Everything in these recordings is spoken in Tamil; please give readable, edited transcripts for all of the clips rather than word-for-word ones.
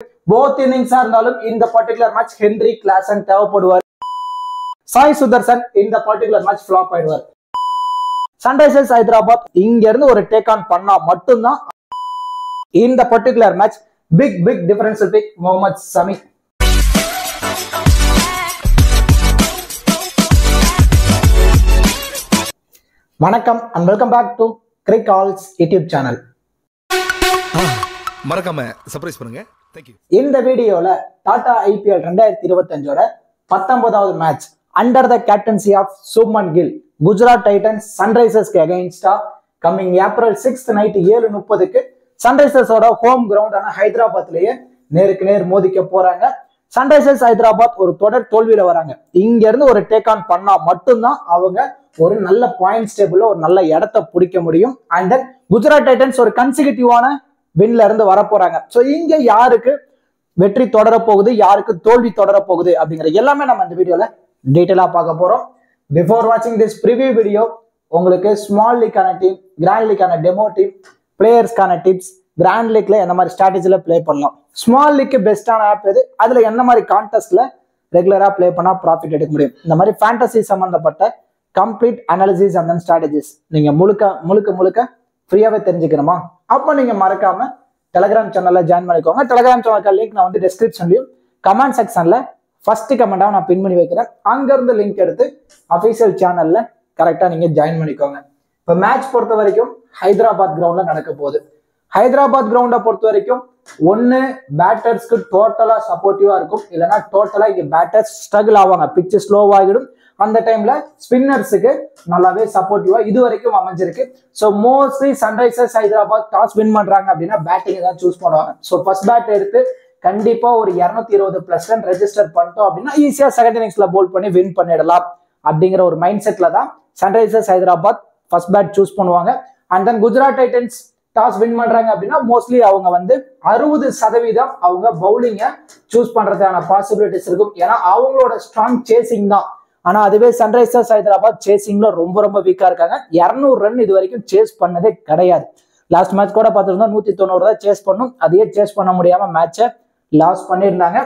both innings இருந்தாலும் இந்த பர்టిక్యులர் மேட்ச் ஹென்றி கிளாசன் தேவைப்படுவார். சாய் சுதர்சன் இந்த பர்టిక్యులர் மேட்ச் ஃப்ளாப் ஆயிடுவார். சன்ரைசர்ஸ் ஹைதராபாத் இங்க இருந்து ஒரு டேக் ஆன் பண்ணா மட்டும்தான் இந்த particular match big difference big Mohammed Shami. வணக்கம் and welcome back to Crickall's YouTube channel. மறக்காம சர்ப்ரைஸ் பண்ணுங்க. Thank you. இந்த வீடியோல டாடா IPL 2025ஓட 19வது match under the captaincy of Shubman Gill Gujarat Titans சன்ரைசர்ஸ்க்கு அகைன்ஸ்டா கம்மிங் ஏப்ரல் 6th நைட் 7:30க்கு சன்ரைசர்ஸோட ஹோம் கிரவுண்டான ஹைதராபாத்லயே நேருக்கு நேர் மோதிக்க போறாங்க. சன்ரைசர்ஸ் ஹைதராபாத் ஒரு தொடர் தோல்வியில வராங்க. இங்க இருந்து ஒரு டேக் ஆன் பண்ணா மட்டும்தான் அவங்க ஒரு நல்ல பாயிண்ட்ஸ் டேபிள்ல ஒரு நல்ல இடத்தை பிடிக்க முடியும். அண்ட் தென் குஜராத் டைட்டன்ஸ் ஒரு கன்சிகூட்டிவான வின்ல இருந்து வர போறாங்க. ஸோ இங்க யாருக்கு வெற்றி தொடர போகுது, யாருக்கு தோல்வி தொடர போகுது அப்படிங்கிற எல்லாமே நம்ம இந்த வீடியோல டீட்டெயிலா பார்க்க போறோம். பிஃபோர் வாட்சிங் திஸ் ப்ரிவியூ வீடியோ உங்களுக்கு ஸ்மால் லீக்கான டீம், கிராண்ட் லீக்கான டெமோ டீம், பிளேயர்ஸ்க்கான டிப்ஸ், கிராண்ட் லீக்ல என்ன மாதிரி ஸ்ட்ராட்டஜில பிளே பண்ணலாம், ஸ்மால் லீக்கு பெஸ்டான ஆப் எது, அதுல என்ன மாதிரி கான்டெஸ்ட்ல ரெகுலரா பிளே பண்ணா ப்ராஃபிட் எடுக்க முடியும், இந்த மாதிரி ஃபேண்டசி சம்பந்தப்பட்ட complete analysis and then strategies நீங்க முழுக்க ஃப்ரீயாவே தெரிஞ்சுக்கணுமா? அப்போ நீங்க மறக்காம டெலிகிராம் சேனல்ல ஜாயின் பண்ணிக்கோங்க. டெலிகிராம் சேனல் லிங்க் நான் வந்து டிஸ்கிரிப்ஷன்லயும் கமெண்ட் செக்ஷன்ல ஃபர்ஸ்ட் கமெண்டாக நான் பின் பண்ணி வைக்கிறேன். அங்கிருந்து லிங்க் எடுத்து அஃபீஷியல் சேனல்ல கரெக்டா நீங்க ஜாயின் பண்ணிக்கோங்க. இப்போ மேட்ச் பொறுத்த வரைக்கும் ஹைதராபாத் கிரவுண்ட்ல நடக்க போகுது. ஹைதராபாத் கிரவுண்டை பொறுத்த வரைக்கும் ஒன்னு பேட்டர்ஸ்க்கு டோட்டலா சப்போர்ட்டிவா இருக்கும், இல்லைன்னா டோட்டலா இங்க பேட்டர்ஸ் ஸ்ட்ரகிள் ஆவாங்க, பிட்ச் ஸ்லோவாகிடும். அந்த டைம்ல ஸ்பின்னர்ஸுக்கு நல்லாவே சப்போர்ட்டிவா இது வரைக்கும் அமைஞ்சிருக்கு. So mostly Sunrisers Hyderabad toss win பண்றாங்க அப்படின்னா பேட்டிங் தான் சூஸ் பண்ணுவாங்க. ஸோ ஃபர்ஸ்ட் பேட் எடுத்து கண்டிப்பா ஒரு 220+ ரன் ரெஜிஸ்டர் பண்ணிட்டோம் அப்படின்னா ஈஸியா செகண்ட் இன்னிங்ஸ்ல போல் பண்ணி வின் பண்ணிடலாம் அப்படிங்கிற ஒரு மைண்ட் செட்ல தான் Sunrisers Hyderabad first bat choose பண்ணுவாங்க. And then Gujarat Titans toss win பண்றாங்க அப்படின்னா மோஸ்ட்லி அவங்க வந்து 60% அவங்க பவுலிங்க சூஸ் பண்றதுக்கான பாசிபிலிட்டிஸ் இருக்கும். ஏன்னா அவங்களோட ஸ்ட்ராங் சேசிங் தான். ஆனா அதுவே சன்ரைசர்ஸ் ஹைதராபாத் சேசிங்ல ரொம்ப வீக்கா இருக்காங்க. 200 ரன் இது வரைக்கும் சேஸ் பண்ணதே கிடையாது. லாஸ்ட் மேட்ச் கூட பார்த்துருந்தோம் 190 தான் சேஸ் பண்ணும், அதையே சேஸ் பண்ண முடியாம மேட்சை லாஸ் பண்ணியிருந்தாங்க.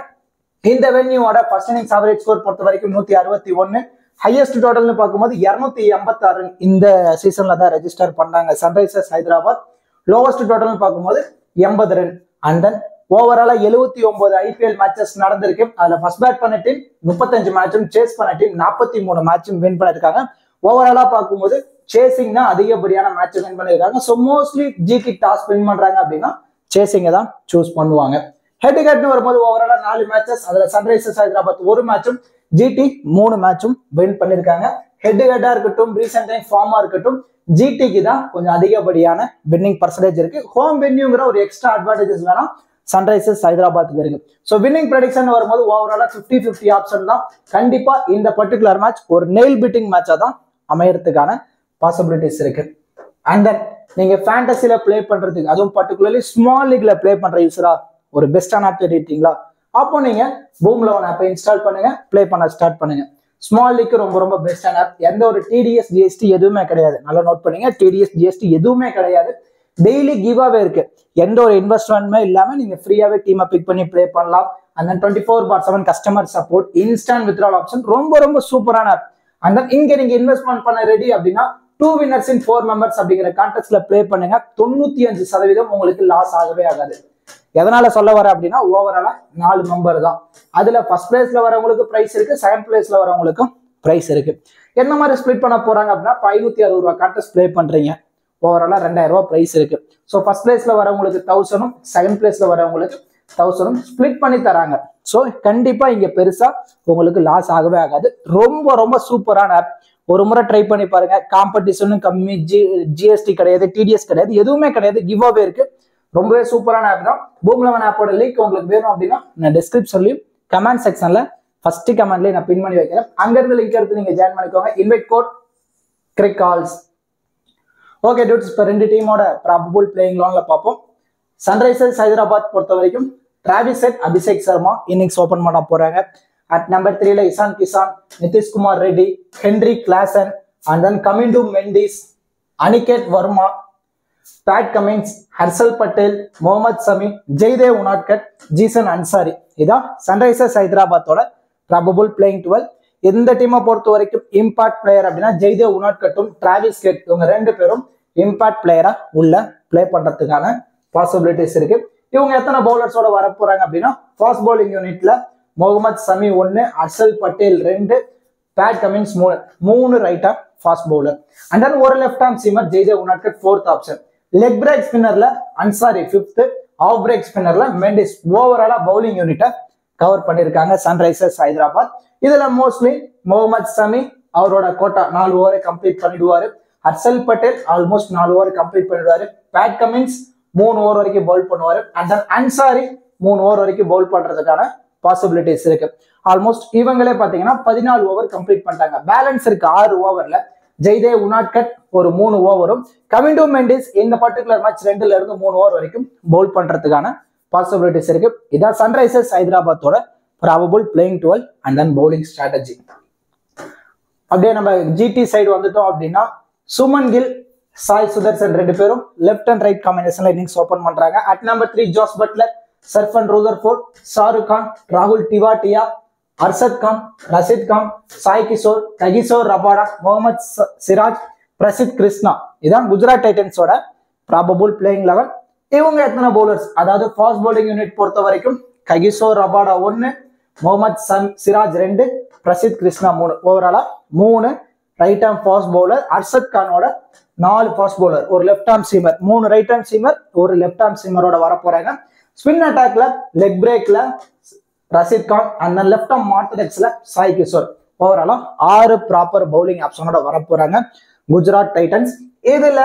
இந்த வென்யூவோட ஃபர்ஸ்ட் இன்னிங்ஸ் ஆவரேஜ் ஸ்கோர் பொறுத்த வரைக்கும் 161, ஹையஸ்ட் டோட்டல்னு பார்க்கும்போது 286 ரன் இந்த சீசன்ல தான் ரெஜிஸ்டர் பண்ணாங்க சன்ரைசர்ஸ் ஹைதராபாத். லோவஸ்ட் டோட்டல்னு பார்க்கும்போது 80 ரன். அண்ட் தென் ஓவராலா 79 IPL மேட்சஸ் நடந்திருக்கு. அதுல ஃபர்ஸ்ட் பேட் பண்ண டீம் 35 மேட்சும், சேஸ் பண்ண டீம் 43 மேட்சும் வின் பண்ணிருக்காங்க. ஓவராலா பார்க்கும்போது சேசிங் தான் அதிகப்படியான மேட்ச் வின் பண்ணிருக்காங்க. So mostly GT toss win பண்றாங்க அப்படின்னா சேசிங்கை தான் சூஸ் பண்ணுவாங்க. ஹெட் டு ஹெட்னு வரும்போது ஓவராலா 4 மேட்சஸ், அதுல சன்ரைசர்ஸ் ஹைதராபாத் 1 மேட்சும், ஜிடி 3 மேட்சும் வின் பண்ணிருக்காங்க. ஹெட் டு ஹெட்டா இருக்கட்டும், ரீசெண்ட் டைம் ஃபார்மா இருக்கட்டும், ஜிடிக்கு தான் கொஞ்சம் அதிகப்படியான வின்னிங் பர்சன்டேஜ் இருக்கு. ஹோம் வென்யூங்கிற ஒரு எக்ஸ்ட்ரா அட்வான்டேஜஸ் வேணா சன்ரைசர்ஸ் ஹைதராபாத்துக்கு இருக்கு. ஸோ வின்னிங் ப்ரெடிக்ஷன் வரும்போது ஓவராலா 50-50 ஆப்ஷன் தான். கண்டிப்பா இந்த பர்டிகுலர் மேட்ச் ஒரு நெயில் பீட்டிங் மேட்சா தான் அமையறதுக்கான பாசிபிலிட்டிஸ் இருக்கு. அண்ட் தென் நீங்க ஃபேண்டசில பிளே பண்றதுக்கு, அதுவும் பர்டிகுலர்லி ஸ்மால் லீக்ல பிளே பண்ற யூஸரா ஒரு பெஸ்டான ஆப் தேடிட்டீங்களா? அப்போ நீங்க பூம்11 ஆப்பை இன்ஸ்டால் பண்ணுங்க, பிளே பண்ண ஸ்டார்ட் பண்ணுங்க. ஸ்மால் லீக் ரொம்ப பெஸ்டான ஆப். எந்த ஒரு TDS GST எதுவுமே கிடையாது. நல்லா நோட் பண்ணுங்க, TDS GST எதுவுமே கிடையாது. டெய்லி கிவ்அவே இருக்கு. எந்த ஒரு இன்வெஸ்ட்மெண்ட்மே இல்லாம நீங்க ஃப்ரீயாவே டீமை பிக் பண்ணி பிளே பண்ணலாம். And then 24/7 customer support, instant withdrawal option, ரொம்ப சூப்பரான ஆப். அண்ட் தென் இங்க நீங்க இன்வெஸ்ட்மெண்ட் பண்ண ரெடி அப்படின்னா 2 winners in 4 members அப்படிங்கிற கான்டெஸ்ட்ல பிளே பண்ணுங்க. 95% உங்களுக்கு லாஸ் ஆகவே ஆகாது. எதனால சொல்ல வர அப்படின்னா ஓவராலா 4 மெம்பர் தான். அதுல ஃபர்ஸ்ட் பிளேஸ்ல வரவங்களுக்கு பிரைஸ் இருக்கு, செகண்ட் பிளேஸ்ல வரவங்களுக்கும் பிரைஸ் இருக்கு. என்ன மாதிரி ஸ்பிளிட் பண்ண போறாங்க அப்படின்னா 560 ரூபாய் கான்டெஸ்ட் பிளே பண்றீங்க, ஓவராலா 2000 ரூபாய் பிரைஸ் இருக்கு. ஸோ ஃபர்ஸ்ட் பிளேஸ்ல வரவங்களுக்கு 1000, செகண்ட் பிளேஸ்ல வரவங்களுக்கு 1000 ஸ்பிளிட் பண்ணி தராங்க. ஸோ கண்டிப்பா இங்க பெருசா உங்களுக்கு லாஸ் ஆகவே ஆகாது. ரொம்ப சூப்பரான ஆப். ஒரு முறை ட்ரை பண்ணி பாருங்க. காம்படிஷனும் கம்மி, ஜிஎஸ்டி கிடையாது, TDS கிடையாது, எதுவுமே கிடையாது. கிவ் அவே இருக்கு. ரொம்பவே சூப்பரான ஆப் தான். பூம்11 ஆப்போட லிங்க் உங்களுக்கு வேணும் அப்படின்னா நான் டிஸ்கிரிப்ஷன்லயும் கமெண்ட் செக்ஷன்ல ஃபர்ஸ்ட் கமெண்ட்லயே நான் பின் பண்ணி வைக்கிறேன். அங்கிருந்து லிங்க் எடுத்து நீங்க ஜாயின் பண்ணிக்கோங்க. இன்வைட் கோட் கிரிக்கால்ஸ். ஓகே டூட்ஸ், இப்போ 2 டீமோட ப்ராபபிள் பிளேயிங் லோன்ல பார்ப்போம். சன்ரைசர்ஸ் ஹைதராபாத் பொறுத்த வரைக்கும் Travis Head, Abhishek Sharma innings open பண்ண போறாங்க. அட் நம்பர் 3ல Ishan Kishan, Nitish Kumar Reddy, Heinrich Klaasen, and then Kamindu Mendis, Aniket Varma, Pat Cummins, Harshal Patel, Mohammed Shami, Jaydev Unadkat, Zeeshan Ansari. இதான் சன்ரைசர்ஸ் ஹைதராபாத்தோட ப்ராபபிள் பிளேயிங் 12. இந்த டீமை பொறுத்த வரைக்கும் இம்பாக்ட் பிளேயர் அப்படின்னா ஜெய்தேவ் உனாட்கட்டும் டிராவிஸ் ஹெட் இவங்க 2 பேரும் இம்பாக்ட் பிளேயரா உள்ள பிளே பண்றதுக்கான பாசிபிலிட்டிஸ் இருக்கு. இவங்க எத்தனை பவுலர்ஸோட வர போறாங்க அப்படின்னா ஃபாஸ்ட் பவுலிங் யூனிட்ல Mohammed Shami 1, Harshal Patel 2, Pat Cummins 3 right arm fast bowler. And then ஒரு left arm seamer Jaydev Unadkat 4th option. Leg break ஸ்பின்னர்ல அன்சாரி 5th, ஆஃப் பிரேக் ஸ்பின்னர்ல மெண்டிஸ். ஓவராலா பவுலிங் யூனிட்டை கவர் பண்ணிருக்காங்க சன்ரைசர்ஸ் ஹைதராபாத். இதுல மோஸ்ட்லி முகமது சமி அவரோட கோட்டா 4 ஓவரை கம்ப்ளீட் பண்ணிடுவாரு. Harshal Patel almost 4 over complete பண்ணிடுவாரு. பேட் கமின்ஸ் 3 ஓவர் வரைக்கும் பவுல் பண்ணுவாரு. அண்ட் தென் அன்சாரி 3 ஓவர் வரைக்கும் பவுல் பண்றதுக்கான பாசிபிலிட்டிஸ் இருக்கு. ஆல்மோஸ்ட் இவங்களே பாத்தீங்கன்னா 14 ஓவர் கம்ப்ளீட் பண்ணிட்டாங்க. பேலன்ஸ் இருக்கு 6 ஓவர்ல. ஜெய்தேவ் உனாட்கட் ஒரு 3 ஓவரும், கவிண்டோ மெண்டிஸ் இந்த பர்டிகுலர் மேட்ச் 2ல இருந்து 3 ஓவர் வரைக்கும் பவுல் பண்றதுக்கான பாசிபிலிட்டிஸ் இருக்கு. இதான் சன்ரைசர்ஸ் ஹைதராபாத்தோட probable playing 12 and then bowling strategy. அப்படியே நம்ம ஜிடி சைடு வந்துட்டோம் அப்படின்னா சுமன் கில், சாய் சுதர்சன் 2 பேரும் லெஃப்ட் அண்ட் ரைட் காம்பினேஷன்ல இன்னிங்ஸ் ஓபன் பண்றாங்க. At number 3 Jos Buttler, Sherfane Rutherford, Shahrukh Khan, ராகுல் டிவாட்டியா, அர்ஷத் கான், ரஷித் கான், சாய் கிஷோர், ககிசோர் ரபாடா, முகமது சிராஜ், பிரசித் கிருஷ்ணா. இதான் குஜராத் டைட்டன்ஸோட ப்ராபபிள் பிளேயிங் 11. இவங்க எத்தனை பவுலர்ஸ், அதாவது ஃபாஸ்ட் பவுலிங் யூனிட் பொறுத்த வரைக்கும் ககிசோர் ரபாடா 1, முகமது சிராஜ் 2, பிரசித் கிருஷ்ணா 3. ஓவராலா 3 right arm fast bowler. Arshad கானோட 4 ஃபாஸ்ட் பவுலர், ஒரு left arm seamer, 3 right arm seamer, ஒரு லெஃப்ட் ஆர்ம் சீமரோட வர போறாங்க. ஸ்பின் அட்டாக்ல லெக் பிரேக்ல Rashid Khan and left arm மார்டினெக்ஸ்ல சாய் கிஷோர். ஓவராலா 6 ப்ராப்பர் பவுலிங் ஆப்ஷனோட வர போறாங்க குஜராத் டைட்டன்ஸ். இதுல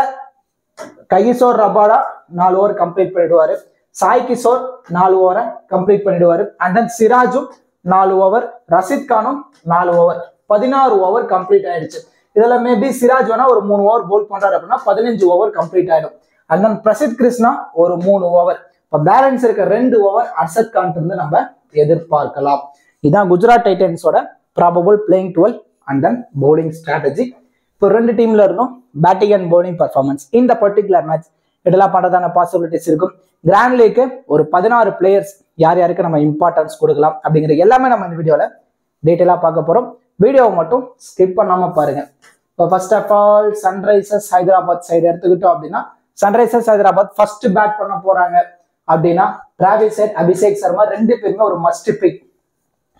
ககிசோர் ரபாடா 4 ஓவர் கம்ப்ளீட் பண்ணிடுவாரு. சாய் கிஷோர் 4 ஓவரை கம்ப்ளீட் பண்ணிடுவாரு. அண்ட் தென் சிராஜும் 4 ஓவர், ரஷித் கானும் 4 ஓவர், 16 ஓவர் கம்ப்ளீட் ஆயிடுச்சு. இதுல மேபி சிராஜ் வேணா ஒரு 3 ஓவர் போல் பண்றாரு அப்படின்னா 15 ஓவர் கம்ப்ளீட் ஆயிடும். அண்ட் தென் பிரசித் கிருஷ்ணா ஒரு 3 ஓவர். இப்போ பேலன்ஸ் இருக்க 2 ஓவர் அர்ஷத் கான் இருந்து நம்ம எதிர்பார்க்கலாம். இதான் குஜராத் டைட்டன்ஸோட probable playing 12 and then bowling strategy. இப்போ 2 டீம்ல இருந்தும் பேட்டிங் அண்ட் பவுலிங் பர்ஃபார்மன்ஸ் இந்த பர்டிகுலர் மேட்ச் இதெல்லாம் பண்றதான பாசிபிலிட்டிஸ் இருக்கும். கிராண்ட் லீக்கு ஒரு 16 பிளேயர்ஸ் யார் யாருக்கு நம்ம இம்பார்ட்டன்ஸ் கொடுக்கலாம் அப்படிங்கிற எல்லாமே நம்ம இந்த வீடியோல டீட்டெயிலா பார்க்க போறோம். வீடியோவை மட்டும் ஸ்கிப் பண்ணாம பாருங்க. இப்போ first of all Sunrisers Hyderabad side எடுத்துக்கிட்டோம் அப்படின்னா சன்ரைசர்ஸ் ஹைதராபாத் ஃபர்ஸ்ட் பேட் பண்ண போறாங்க அப்படின்னா டிராவிஸ் ஹெட், அபிஷேக் சர்மா 2 பேருமே ஒரு must pick.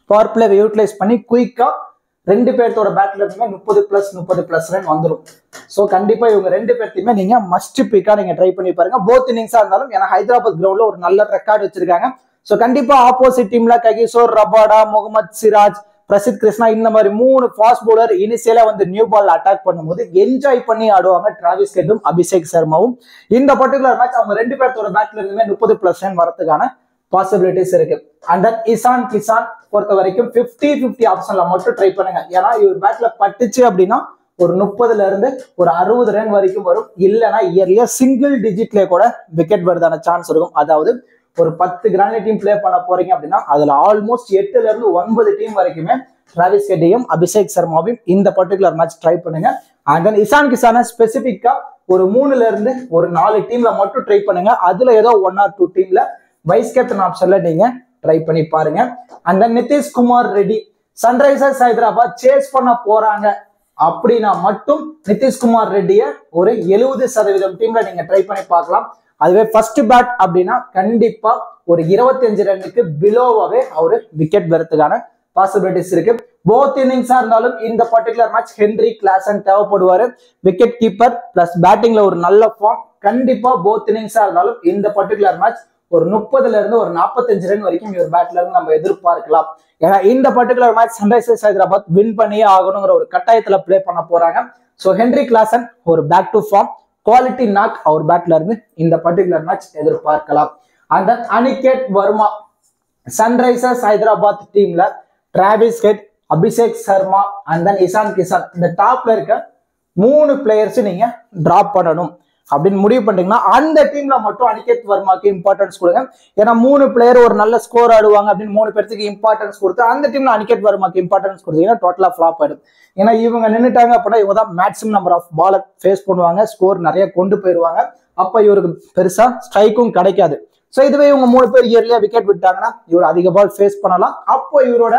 Power play utilise பண்ணி குயிக்கா 2 பேர்த்தோட பேட்ல இருந்துமே 30+ ரன் வந்துடும். ஸோ கண்டிப்பா இவங்க 2 பேர்த்தையுமே நீங்க மஸ்ட் பிக்கா நீங்க ட்ரை பண்ணி பாருங்க. போத் இன்னிங்ஸா இருந்தாலும் ஏன்னா ஹைதராபாத் கிரவுண்ட்ல ஒரு நல்ல ரெக்கார்டு வச்சிருக்காங்க. ஸோ கண்டிப்பா ஆப்போசிட் டீம்ல ககிசோர் ரபாடா, முகமது சிராஜ், பிரசித் கிருஷ்ணா இந்த மாதிரி 3 ஃபாஸ்ட் பவுலர் இனிஷியலா வந்து நியூ பால் அட்டாக் பண்ணும்போது என்ஜாய் பண்ணி ஆடுவாங்க டிராவிஸ் ஹெட்டும் அபிஷேக் சர்மாவும். இந்த பர்டிகுலர் மேட்ச் அவங்க 2 பேர்த்தோட பேட்ல இருந்துமே 30+ ரன் வரதுக்கான பாசிபிலிட்டிஸ் இருக்கு. அண்ட் தென் இசான் கிசான் பொறுத்த வரைக்கும் 50-50 ஆப்ஷன்ல மட்டும் ட்ரை பண்ணுங்க. ஏன்னா இவர் பேட்ல பட்டுச்சு அப்படின்னா ஒரு 30ல இருந்து ஒரு 60 ரன் வரைக்கும் வரும். இல்லைன்னா இயர்லியா சிங்கிள் டிஜிட்ல கூட விக்கெட் வருதான சான்ஸ் இருக்கும். அதாவது ஒரு 10 கிராண்ட் டீம் பிளே பண்ண போறீங்க அப்படின்னா அதுல ஆல்மோஸ்ட் 8ல இருந்து 9 டீம் வரைக்குமே டிராவிஸ் ஹெட்டையும் அபிஷேக் சர்மாவையும் இந்த பர்டிகுலர் மேட்ச் ட்ரை பண்ணுங்க. அண்ட் தென் இசான் கிசான ஸ்பெசிபிக்கா ஒரு 3ல இருந்து ஒரு 4 டீம்ல மட்டும் ட்ரை பண்ணுங்க. அதுல ஏதோ 1 or 2 டீம்ல வைஸ் கேப்டன் ஆப்ஷன்ல நீங்க ட்ரை பண்ணி பாருங்க. And then Nitish Kumar Reddy Sunrisers Hyderabad chase பண்ண போறாங்க அப்படின்னா மட்டும் நிதிஷ்குமார் ரெட்டிய ஒரு 70% டீம்ல நீங்க ட்ரை பண்ணி பார்க்கலாம். அதுவே ஃபர்ஸ்ட் பேட் அப்படின்னா கண்டிப்பா ஒரு 25 ரன்னுக்கு பிலோவாவே அவரு விக்கெட் வரதுக்கான பாசிபிலிட்டிஸ் இருக்கு. போத் இன்னிங்ஸா இருந்தாலும் இந்த பர்டிகுலர் மேட்ச் ஹென்ரி கிளாசன் தேவைப்படுவாரு. விக்கெட் கீப்பர் பிளஸ் பேட்டிங்ல ஒரு நல்ல ஃபார்ம். கண்டிப்பா போத் இன்னிங்ஸா இருந்தாலும் இந்த பர்டிகுலர் மேட்ச் ஒரு 30ல இருந்து ஒரு 45 ரன் வரைக்கும் இவர் பேட்ல இருந்து நம்ம எதிர்பார்க்கலாம். ஏன்னா இந்த particular match Sunrisers Hyderabad win பண்ணியே ஆகணுங்கிற ஒரு கட்டாயத்துல பிளே பண்ண போறாங்க. ஸோ ஹென்ரி கிளாசன் ஒரு back to form quality knock அவர் பேட்ல இருந்து இந்த பர்டிகுலர் மேட்ச் எதிர்பார்க்கலாம். அந்த அனிகேட் வர்மா சன்ரைசர்ஸ் ஹைதராபாத் டீம்ல Travis Head, Abhishek Sharma and then Ishan Kisan இந்த டாப்ல இருக்க 3 பிளேயர்ஸ் நீங்க டிராப் பண்ணணும் அப்படின்னு முடிவு பண்ணிட்டீங்கன்னா அந்த டீம்ல மட்டும் அனிகேத் வர்மாக்கு இம்பார்ட்டன்ஸ் கொடுங்க. ஏன்னா 3 பிளேயர் ஒரு நல்ல ஸ்கோர் ஆடுவாங்க அப்படின்னு 3 பேருக்கு இம்பார்ட்டன்ஸ் கொடுத்து அந்த டீம்ல அனிகேத் வர்மாக்கு இம்பார்ட்டன்ஸ் கொடுத்தீங்கன்னா டோட்டலா ஃபிளாப் ஆயிடும். ஏன்னா இவங்க நின்றுட்டாங்க அப்படின்னா இவங்க தான் மேக்ஸிமம் நம்பர் ஆஃப் பாலை ஃபேஸ் பண்ணுவாங்க, ஸ்கோர் நிறைய கொண்டு போயிருவாங்க. அப்ப இவருக்கு பெருசா ஸ்ட்ரைக்கும் கிடைக்காது. ஸோ இதுவே இவங்க 3 பேர் இயர்லியா விக்கெட் விட்டாங்கன்னா இவர் அதிக பால் ஃபேஸ் பண்ணலாம். அப்போ இவரோட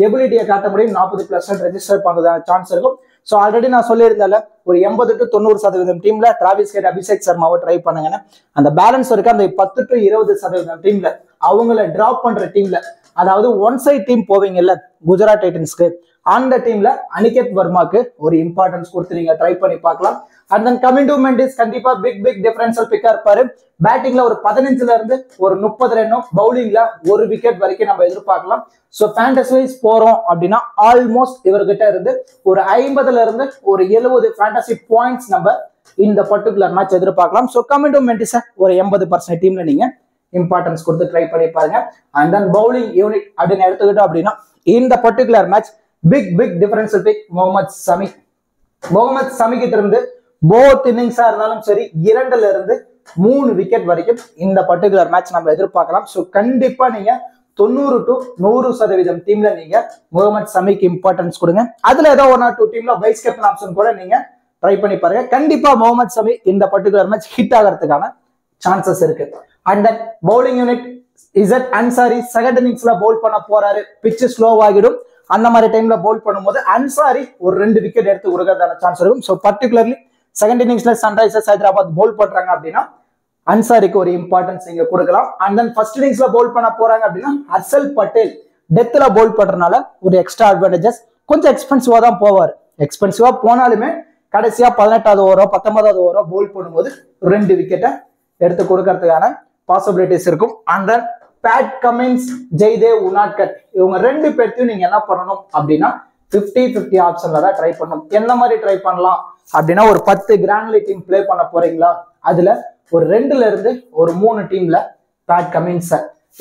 எபிலிட்டியை காட்ட முடியும், 40% ரெஜிஸ்டர் பண்றதான சான்ஸ் இருக்கும். ஸோ ஆல்ரெடி நான் சொல்லியிருந்தால ஒரு 80 to 90% டீம்ல டிராவிஸ் ஹெட், அபிஷேக் சர்மாவை ட்ரை பண்ணுங்கன்னு. அந்த பேலன்ஸ் இருக்கு அந்த 10 to 20% டீம்ல அவங்கள டிராப் பண்ற டீம்ல, அதாவது ஒன் சைட் டீம் போவீங்கல்ல குஜராத் டைட்டன்ஸ்க்கு, அந்த டீம்ல அனிகேத் வர்மாக்கு ஒரு இம்பார்ட்டன்ஸ் கொடுத்து நீங்க ட்ரை பண்ணி பார்க்கலாம். And then coming to Mendis கண்டிப்பா பிக் டிஃபரன்ஷியல் பிக்கா இருப்பாரு. பேட்டிங்ல ஒரு 15ல இருந்து ஒரு 30 ரன்னும், பவுலிங்ல ஒரு விக்கெட் வரைக்கும் நம்ம எதிர்பார்க்கலாம். ஸோ ஃபேண்டசி வைஸ் போறோம் அப்படின்னா ஆல்மோஸ்ட் இவர்கிட்ட இருந்து ஒரு 50ல இருந்து ஒரு 70 ஃபேண்டசி பாயிண்ட்ஸ் நம்ம இந்த பர்டிகுலர் மேட்ச் எதிர்பார்க்கலாம். ஸோ கமிங் டு மெண்டிஸை ஒரு 80% டீம்ல நீங்க இம்பார்ட்டன்ஸ் கொடுத்து ட்ரை பண்ணி பாருங்க. அண்ட் தென் பவுலிங் யூனிட் அப்படின்னு எடுத்துக்கிட்டோம் அப்படின்னா இந்த particular match pick differential pick Mohammed Shami. Mohammed Shami கிட்ட இருந்து போத் இன்னிங்ஸா இருந்தாலும் சரி 2ல இருந்து 3 விக்கெட் வரைக்கும் இந்த பர்டிகுலர் மேட்ச் நம்ம எதிர்பார்க்கலாம். ஸோ கண்டிப்பா நீங்க 90 to 100% டீம்ல நீங்க முகமது சமிக்கு இம்பார்ட்டன்ஸ் கொடுங்க. அதுல ஏதோ 1 or 2 டீம்ல வைஸ் கேப்டன் ஆப்ஷன் கூட நீங்க ட்ரை பண்ணி பாருங்க. கண்டிப்பா முகமது சமி இந்த பர்டிகுலர் மேட்ச் ஹிட் ஆகிறதுக்கான சான்சஸ் இருக்கு. அண்ட் தென் பவுலிங் யூனிட் இசட் அன்சாரி செகண்ட் இன்னிங்ஸ்ல பவுல் பண்ண போறாரு. பிச்சு ஸ்லோ ஆகிடும், அந்த மாதிரி டைம்ல பவுல் பண்ணும்போது அன்சாரி ஒரு 2 விக்கெட் எடுத்து கொடுக்கறதான சான்ஸ் இருக்கும். ஸோ பர்டிகுலர்லி செகண்ட் இன்னிங்ஸ்ல சன்ரைசர்ஸ் ஹைதராபாத் பவுல் பண்றாங்க அப்படின்னா அன்சாரிக்கு ஒரு இம்பார்ட்டன்ஸ் நீங்க கொடுக்கலாம். அண்ட் தென் ஃபர்ஸ்ட் இன்னிங்ஸ்ல பவுல் பண்ண போறாங்க அப்படின்னா ஹர்ஷல் பட்டேல் டெத்ல பவுல் பண்றதுனால ஒரு எக்ஸ்ட்ரா அட்வான்டேஜஸ், கொஞ்சம் எக்ஸ்பென்சிவா தான் போவார். எக்ஸ்பென்சிவா போனாலுமே கடைசியா 18வது ஓவரோ 19வது ஓவரோ பவுல் பண்ணும்போது 2 விக்கெட்டை எடுத்து கொடுக்கறதுக்கான பாசிபிலிட்டிஸ் இருக்கும். And then Pat Cummins, Jaydev Unadkat, இவங்க 2 பேர்த்தையும் நீங்க என்ன பண்ணணும் அப்படின்னா 50-50 ஆப்ஷன்ல தான் ட்ரை பண்ணணும். எந்த மாதிரி ட்ரை பண்ணலாம் அப்படின்னா ஒரு 10 கிராண்ட் லீக் டீம் பிளே பண்ண போறீங்களா, அதுல ஒரு 2ல இருந்து ஒரு 3 டீம்ல பேட் கமின்ஸ்,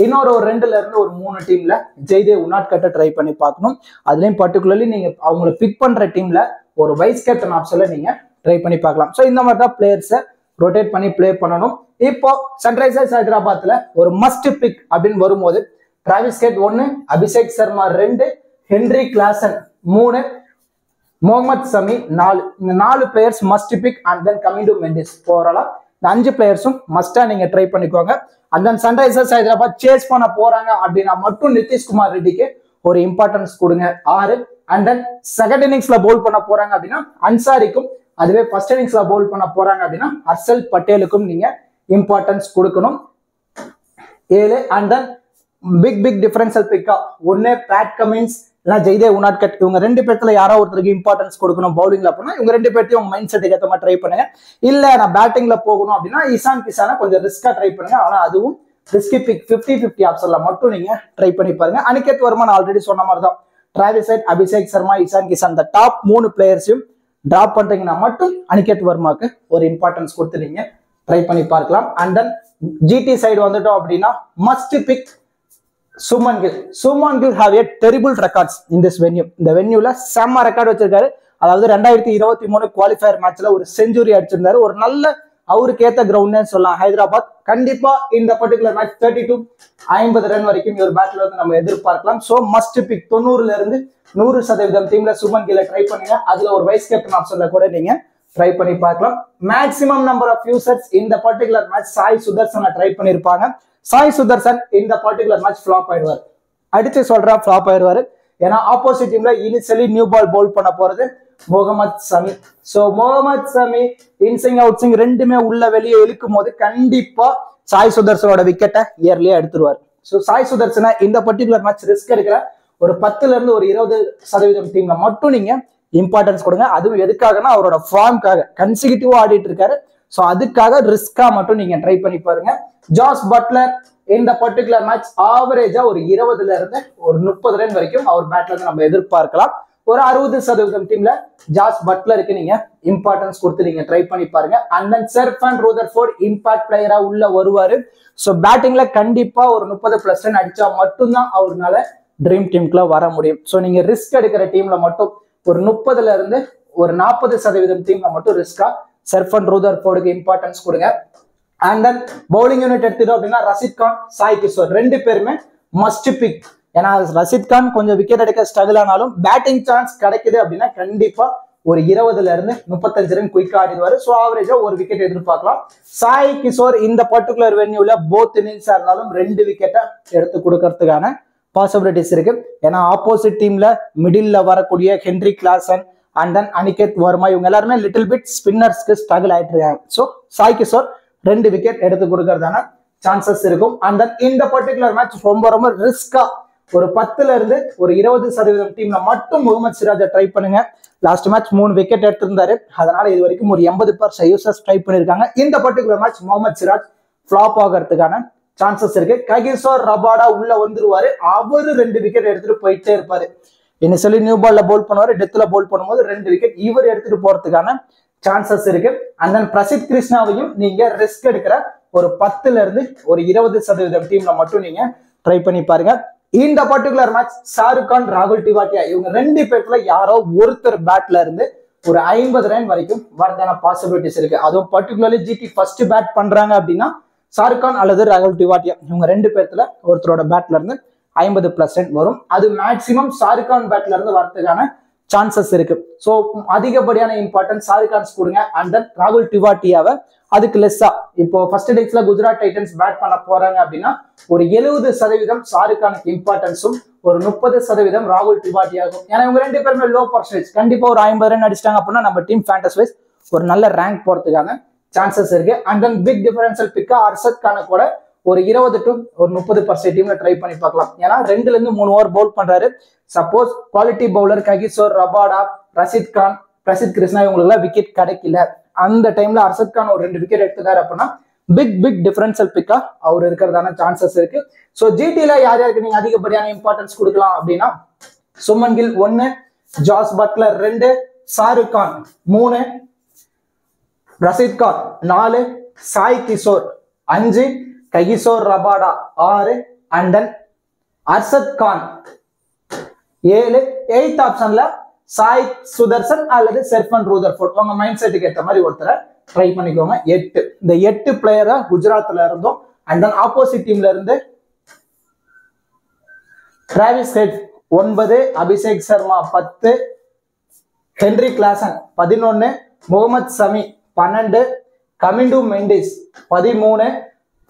இன்னொரு 2ல இருந்து ஒரு 3 டீம்ல ஜெய்தேவ் உனாட்கட்டை ட்ரை பண்ணி பார்க்கணும். அதுலயும் பர்டிகுலர்லி நீங்க அவங்களை பிக் பண்ற டீம்ல ஒரு வைஸ் கேப்டன் ஆப்ஷன்ல நீங்க ட்ரை பண்ணி பார்க்கலாம். ஸோ இந்த மாதிரி தான் பிளேயர்ஸை ரொட்டேட் பண்ணி பிளே பண்ணணும். இப்போ சன்ரைசர்ஸ் ஹைதராபாத்ல ஒரு மஸ்ட் பிக் அப்படின்னு வரும்போது Travis Head 1, Abhishek Sharma 2, Heinrich Klaasen 3, Mohammed Shami 4. இந்த 4 players must pick. And then coming to Mendis போறலாம் இந்த 5 பிளேயர்ஸும் மஸ்டா நீங்க ட்ரை பண்ணிக்கோங்க. And then Sunrisers Hyderabad chase பண்ண போறாங்க அப்படின்னா மட்டும் நிதிஷ்குமார் ரெட்டிக்கு ஒரு இம்பார்ட்டன்ஸ் கொடுங்க 6. அண்ட் தென் செகண்ட் இன்னிங்ஸ்ல பவுல் பண்ண போறாங்க அப்படின்னா அன்சாரிக்கும், அதுவே ஃபர்ஸ்ட் இன்னிங்ஸ்ல பவுல் பண்ண போறாங்க அப்படின்னா ஹர்ஷல் பட்டேலுக்கும் நீங்க இம்பார்ட்டன்ஸ் கொடுக்கணும் 7. அண்ட் தென் பிக் டிஃபரன்ஷியல் பிக்கா 1 பேட் கமின்ஸ் இல்ல ஜெய்தேவ் உனாட்கட், இவங்க 2 பேர்த்துல யாரோ ஒருத்தருக்கு இம்பார்ட்டன்ஸ் கொடுக்கணும் பவுலிங்ல அப்படின்னா இவங்க 2 பேர்த்தையும் உங்க மைண்ட் செட்டுக்கு ஏற்ற மாதிரி ட்ரை பண்ணுங்க. இல்ல நான் பேட்டிங்ல போகணும் அப்படின்னா இசான் கிசானை கொஞ்சம் ரிஸ்கா ட்ரை பண்ணுங்க. ஆனா அதுவும் ரிஸ்கி பிக் 50-50 ஆப்ஷன்ல மட்டும் நீங்க ட்ரை பண்ணி பாருங்க. அனிகேத் வர்மா ஆல்ரெடி சொன்ன மாதிரி தான், டிராவிஸ் ஹெட், அபிஷேக் சர்மா, இசான் கிசான் இந்த டாப் 3 பிளேயர்ஸையும் டிராப் பண்றீங்கன்னா மட்டும் அனிகேத் வர்மாக்கு ஒரு இம்பார்ட்டன்ஸ் கொடுத்து நீங்க ட்ரை பண்ணி பார்க்கலாம். அண்ட் தென் ஜிடி சைடு வந்துட்டோம் அப்படின்னா must pick Shubman Gill. Shubman Gill have a terrible records in this venue. இந்த வென்யூல செம்ம ரெக்கார்ட் வச்சிருக்காரு. அதாவது 2023 குவாலிஃபயர் மேட்ச்ல ஒரு செஞ்சுரி அடிச்சிருந்தாரு. ஒரு நல்ல அவருக்கு ஏத்த கிரவுண்ட் சொல்லலாம் ஹைதராபாத். கண்டிப்பா இந்த பர்டிகுலர் மேட்ச் 30 to 50 ரன் வரைக்கும் ஒரு பேட்ல வந்து நம்ம எதிர்பார்க்கலாம். சோ மஸ்ட் பிக் 90ல இருந்து 100% டீம்ல சுமன் கில்லை ட்ரை பண்ணுங்க. அதுல ஒரு வைஸ் கேப்டன் ஆப்ஷன்ல கூட நீங்க ட்ரை பண்ணி பார்க்கலாம். மேக்ஸிமம் நம்பர் ஆஃப் யூசர்ஸ் இந்த பர்டிகுலர் மேட்ச் சாய் சுதர்சனை ட்ரை பண்ணிருப்பாங்க. சாய் சுதர்சன் இந்த பர்டிகுலர் மேட்ச் ஃபிளாப் ஆயிடுவார். அடிச்சு சொல்றா ஃபிளாப் ஆயிடுவாரு. ஏன்னா ஆப்போசிட் டீம்ல இனிஷியலி நியூ பால் பவுல் பண்ண போறது முகமது சமி. சோ முகமது சமி இன்சிங் அவுட் சிங் ரெண்டுமே உள்ள வெளியே இழுக்கும் போது கண்டிப்பா சாய் சுதர்சனோட விக்கெட்டை இயர்லியா எடுத்துருவார். சோ சாய் சுதர்சனை இந்த பர்டிகுலர் மேட்ச் ரிஸ்க் எடுக்கிற ஒரு 10ல இருந்து ஒரு 20% டீம்ல மட்டும் நீங்க இம்பார்ட்டன்ஸ் கொடுங்க. அதுவும் எதுக்காகனா அவரோட ஃபார்ம்காக கன்சிக்யூட்டிவா ஆடிட்டு இருக்காரு. சோ அதுக்காக ரிஸ்கா மட்டும் நீங்க ட்ரை பண்ணி பாருங்க. ஜாஸ் பட்லர் இந்த பர்டிகுலர் மேட்ச் ஆவரேஜா ஒரு 20ல இருந்து ஒரு 30 ரன் வரைக்கும் அவர் பேட்ல இருந்து நம்ம எதிர்பார்க்கலாம். ஒரு 60% டீம்ல ஜாஸ் பட்லருக்கு நீங்க இம்பார்ட்டன்ஸ் கொடுத்து நீங்க ட்ரை பண்ணி பாருங்க. அண்ட் தென் செர்ஃபன் ரூதர்ஃபோர்ட் இம்பாக்ட் பிளேயரா உள்ள வருவாரு. சோ பேட்டிங்ல கண்டிப்பா ஒரு 30+ ரன் அடிச்சா மட்டும்தான் அவருனால ட்ரீம் டீமுக்குள்ள வர முடியும். சோ நீங்க ரிஸ்க் எடுக்கிற டீம்ல மட்டும் ஒரு 30ல இருந்து ஒரு 40% டீம்ல மட்டும் ரிஸ்கா செர்ஃபன் ரூதர்ஃபோர்டுக்கு இம்பார்ட்டன்ஸ் கொடுங்க. அண்ட் தென் பவுலிங் யூனிட் எடுத்துட்டோம் அப்படின்னா ரஷித் கான், சாய் கிஷோர் 2 பேருமே மஸ்ட் பிக். ஏன்னா ரஷித் கான் கொஞ்சம் விக்கெட் எடுக்க ஸ்ட்ரகிள் ஆனாலும் பேட்டிங் சான்ஸ் கிடைக்குது அப்படின்னா கண்டிப்பா ஒரு 20ல இருந்து 35 ரன் குயிக்கா ஆடிடுவாரு. ஸோ ஆவரேஜா ஒரு விக்கெட் எதிர்பார்க்கலாம். சாய் கிஷோர் இந்த பர்டிகுலர் வென்யூல போத் இன்னிங்ஸா இருந்தாலும் 2 விக்கெட்டை எடுத்து கொடுக்கறதுக்கான பாசிபிலிட்டிஸ் இருக்கு. ஏன்னா ஆப்போசிட் டீம்ல மிடில்ல வரக்கூடிய Henry Klaasen and then Aniket Verma இவங்க எல்லாருமே லிட்டில் பிட் ஸ்பின்னர்ஸ்க்கு ஸ்ட்ரகிள் ஆயிட்டு இருக்காங்க. ஸோ சாய் கிஷோர் 2 விக்கெட் எடுத்து கொடுக்கறதான சான்சஸ் இருக்கும். அண்ட் தென் இந்த பர்டிகுலர் மேட்ச் ரொம்ப ரொம்ப ரிஸ்கா ஒரு 10ல இருந்து ஒரு 20% டீம்ல மட்டும் முகமது சிராஜை ட்ரை பண்ணுங்க. லாஸ்ட் மேட்ச் 3 விக்கெட் எடுத்திருந்தாரு. அதனால இது வரைக்கும் ஒரு 80% யூசர்ஸ் ட்ரை பண்ணிருக்காங்க. இந்த particular match Mohammed Siraj flop ஆகிறதுக்கான சான்சஸ் இருக்கு. ககிசோர் ரபாடா உள்ள வந்துருவாரு. அவரு 2 விக்கெட் எடுத்துட்டு போயிட்டே இருப்பாரு. என்ன சொல்லி நியூ பால்ல போல் பண்ணுவாரு, டெத்ல போல் பண்ணும்போது 2 விக்கெட் இவர் எடுத்துட்டு போறதுக்கான சான்சஸ் இருக்கு. அண்ட் தென் பிரசித் கிருஷ்ணாவையும் நீங்க ரிஸ்க் எடுக்கிற ஒரு 10ல இருந்து ஒரு 20% டீம்ல மட்டும் நீங்க ட்ரை பண்ணி பாருங்க. இந்த பர்டிகுலர் மேட்ச் ஷாருக் கான், ராகுல் டிவாட்டியா இவங்க 2 பேர்ல யாரோ ஒருத்தர் பேட்ல இருந்து ஒரு 50 ரன் வரைக்கும் வரதான பாசிபிலிட்டிஸ் இருக்கு. அதுவும் பர்டிகுலர்லி ஜிடி ஃபர்ஸ்ட் பேட் பண்றாங்க அப்படின்னா ஷாருக் கான் அல்லது ராகுல் டிவாட்டியா இவங்க 2 பேர்ல ஒருத்தரோட பேட்ல இருந்து 50+ ரன் வரும். அது மேக்சிமம் ஷாருக் கான் பேட்ல இருந்து வரதுக்கான சான்சஸ் இருக்கு. ஸோ அதிகப்படியான இம்பார்ட்டன்ஸ் ஷாருக் கான்ஸ் கொடுங்க. அண்ட் தென் ராகுல் டிவாட்டியாவை அதுக்கு லெஸ்ஸா இப்போ ஃபர்ஸ்ட் இன்னிங்ஸ்ல குஜராத் டைட்டன்ஸ் பேட் பண்ண போறாங்க அப்படின்னா ஒரு 70% ஷாருக் கானுக்கு இம்பார்ட்டன்ஸும் ஒரு 30% ராகுல் டிவாட்டியாகும். ஏன்னா இவங்க 2 பேருமே லோ பர்சன்டேஜ். கண்டிப்பா ஒரு 50 ரன் அடிச்சிட்டாங்க அப்படின்னா நம்ம டீம் ஃபேண்டஸ் வைஸ் ஒரு நல்ல ரேங்க் போறதுக்கான சான்சஸ் இருக்கு. அண்ட் தென் பிக் டிஃபரன்ஷியல் பிக்கா அர்ஷத் கானை கூட ஒரு 20 to ஒரு 30% டீம்ல ட்ரை பண்ணி பார்க்கலாம். ஏன்னா 2ல இருந்து 3 ஓவர் பவுல் பண்றாரு. Suppose quality bowler Kagiso Rabada, Rashid Khan, Prasidh Krishna இவங்களுக்கு விக்கெட் கிடைக்கல, அந்த டைம்ல அர்ஷத் கான் ஒரு 2 விக்கெட் எடுத்துட்டாரு அப்படின்னா பிக் டிஃபரன்ஷியல் பிக்கா அவர் இருக்கிறதான சான்சஸ் இருக்கு. ஸோ ஜிடில யார் யாருக்கு நீங்க அதிகப்படியான இம்பார்ட்டன்ஸ் கொடுக்கலாம் அப்படின்னா Shubman Gill 1, Jos Buttler 2, Shahrukh Khan 3, Rashid Khan 4, Sai Kishore 5, Kagiso Rabada 6, and then Arshad Khan 7. 8th ஆப்ஷன்ல சாய் சுதர்சன் அல்லது செர்ஃபன் ரூதர்ஃபோர்ட் உங்க மைண்ட் செட்டுக்கு ஏற்ற மாதிரி ஒருத்தரை ட்ரை பண்ணிக்கோங்க. 8 இந்த 8 பிளேயரை குஜராத்ல இருந்தோம். அண்ட் தென் ஆப்போசிட் டீம்ல இருந்து Travis Head 9, Abhishek Sharma 10, Henry Klaasen 11, Mohammed Shami 12, Kamindu Mendis 13,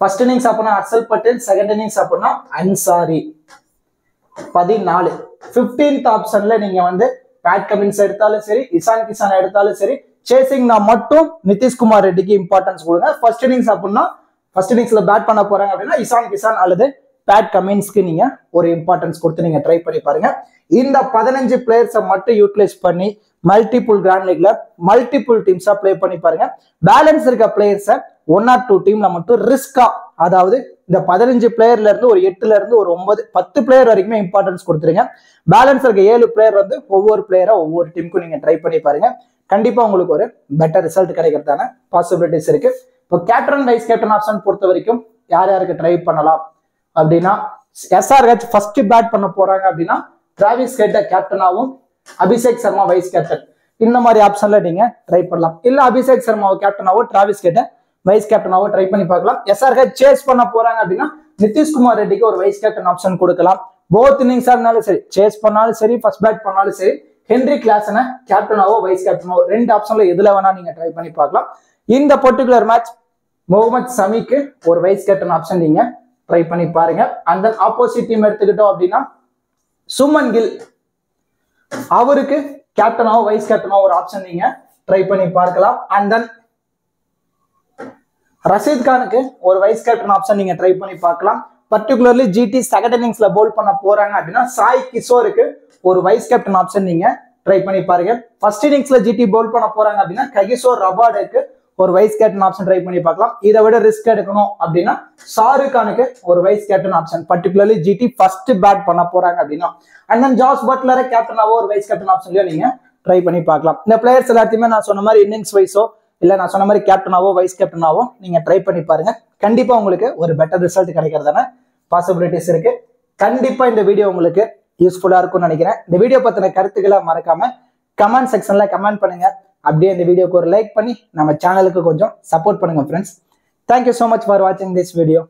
first innings அப்படின்னா அர்ஷல் பட்டேல், செகண்ட் இன்னிங்ஸ் அப்படின்னா அன்சாரி 14. 15th ஆப்ஷன்ல நீங்க வந்து பேட் கமின்ஸ் எடுத்தாலும் சரி, இசான் கிசான் எடுத்தாலும் சரி, சேசிங்னா மட்டும் நிதிஷ்குமார் ரெட்டிக்கு இம்பார்ட்டன்ஸ் கொடுங்க. ஃபர்ஸ்ட் இன்னிங்ஸ் அப்படின்னா ஃபர்ஸ்ட் இன்னிங்ஸ்ல பேட் பண்ண போறாங்க அப்படின்னா இசான் கிசான் அல்லது பேட் கமின்ஸ்க்கு நீங்க ஒரு இம்பார்ட்டன்ஸ் கொடுத்து நீங்க ட்ரை பண்ணி பாருங்க. இந்த 15 பிளேயர்ஸை மட்டும் யூட்டிலைஸ் பண்ணி மல்டிபிள் கிராண்ட் லீக்ல மல்டிபிள் டீம்ஸா பிளே பண்ணி பாருங்க. பேலன்ஸ் இருக்க பிளேயர்ஸை 1 or 2 டீம்ல மட்டும் ரிஸ்கா, அதாவது இந்த 15 பிளேயர்ல இருந்து ஒரு 8ல இருந்து ஒரு 9, 10 பிளேயர் வரைக்குமே இம்பார்ட்டன்ஸ் கொடுத்துருங்க. பேலன்ஸ் இருக்க 7 பிளேயர் வந்து ஒவ்வொரு பிளேயரா ஒவ்வொரு டீமுக்கும் நீங்க ட்ரை பண்ணி பாருங்க. கண்டிப்பா உங்களுக்கு ஒரு பெட்டர் ரிசல்ட் கிடைக்கிறதான பாசிபிலிட்டிஸ் இருக்கு. இப்போ கேப்டன் வைஸ் கேப்டன் ஆப்ஷன் பொறுத்த வரைக்கும் யார் யாருக்கு ட்ரை பண்ணலாம் அப்படின்னா எஸ்ஆர்ஹெச் ஃபர்ஸ்ட் பேட் பண்ண போறாங்க அப்படின்னா டிராவிஸ் ஹெட்டை கேப்டனாவும் அபிஷேக் சர்மா வைஸ் கேப்டன் இந்த மாதிரி ஆப்ஷன்ல நீங்க ட்ரை பண்ணலாம். இல்ல அபிஷேக் சர்மாவை கேப்டனாவோ டிராவிஸ் ஹெட்டை வைஸ் கேப்டனாவோ ட்ரை பண்ணி பார்க்கலாம். எஸ்ஆர்ஹெச் சேஸ் பண்ண போறாங்க அப்படின்னா நிதிஷ்குமார் ரெட்டிக்கு ஒரு வைஸ் கேப்டன் ஆப்ஷன் கொடுக்கலாம். போத் இன்னிங்ஸா இருந்தாலும் சரி, சேஸ் பண்ணாலும் சரி, ஃபர்ஸ்ட் பேட் பண்ணாலும் சரி, ஹென்ரி கிளாசனை கேப்டனாவோ வைஸ் கேப்டனாவோ 2 ஆப்ஷன்ல எதுல வேணா நீங்க ட்ரை பண்ணி பார்க்கலாம். இந்த பர்டிகுலர் மேட்ச் முகமது சமிக்கு ஒரு வைஸ் கேப்டன் ஆப்ஷன் நீங்க ட்ரை பண்ணி பாருங்க. அண்ட் தென் ஆப்போசிட் டீம் எடுத்துக்கிட்டோம் அப்படின்னா சுமன் கில் அவருக்கு கேப்டனாவோ வைஸ் கேப்டனாவோ ஒரு ஆப்ஷன் நீங்க ட்ரை பண்ணி பார்க்கலாம். அண்ட் தென் ரஷீத் கானுக்கு ஒரு வைஸ் கேப்டன் ஆப்ஷன் நீங்க ட்ரை பண்ணி பார்க்கலாம். பர்டிகுலர்லி ஜிடி செகண்ட் இன்னிங்ஸ்ல பவுல் பண்ண போறாங்க அப்படின்னா சாய் கிஷோருக்கு ஒரு வைஸ் கேப்டன் ஆப்ஷன் நீங்க ட்ரை பண்ணி பாருங்க. ஃபர்ஸ்ட் இன்னிங்ஸ்ல ஜிடி பவுல் பண்ண போறாங்க அப்படின்னா ககிசோர் ரபாடுக்கு ஒரு வைஸ் கேப்டன் ஆப்ஷன் ட்ரை பண்ணி பார்க்கலாம். இதை விட ரிஸ்க் எடுக்கணும் அப்படின்னா ஷாருக் கானுக்கு ஒரு vice captain option, particularly GT first bat பண்ண போறாங்க அப்படின்னா. அண்ட் தென் ஜாஸ் பட்லரை கேப்டனாவோ ஒரு வைஸ் கேப்டன் ஆப்ஷன்லயோ நீங்க ட்ரை பண்ணி பார்க்கலாம். இந்த பிளேயர்ஸ் எல்லாத்தையுமே நான் சொன்ன மாதிரி இன்னிங்ஸ் வைஸோ இல்ல நான் சொன்ன மாதிரி கேப்டனாவோ வைஸ் கேப்டனாவோ நீங்க ட்ரை பண்ணி பாருங்க. கண்டிப்பா உங்களுக்கு ஒரு பெட்டர் ரிசல்ட் கிடைக்கிறதான பாசிபிலிட்டிஸ் இருக்கு. கண்டிப்பா இந்த வீடியோ உங்களுக்கு யூஸ்ஃபுல்லா இருக்கும்னு நினைக்கிறேன். இந்த வீடியோ பத்தின கருத்துக்களை மறக்காம கமெண்ட் செக்ஷன்ல கமெண்ட் பண்ணுங்க. அப்படியே இந்த வீடியோக்கு ஒரு லைக் பண்ணி நம்ம சேனலுக்கு கொஞ்சம் சப்போர்ட் பண்ணுங்க friends. Thank you so much for வாட்சிங் திஸ் வீடியோ.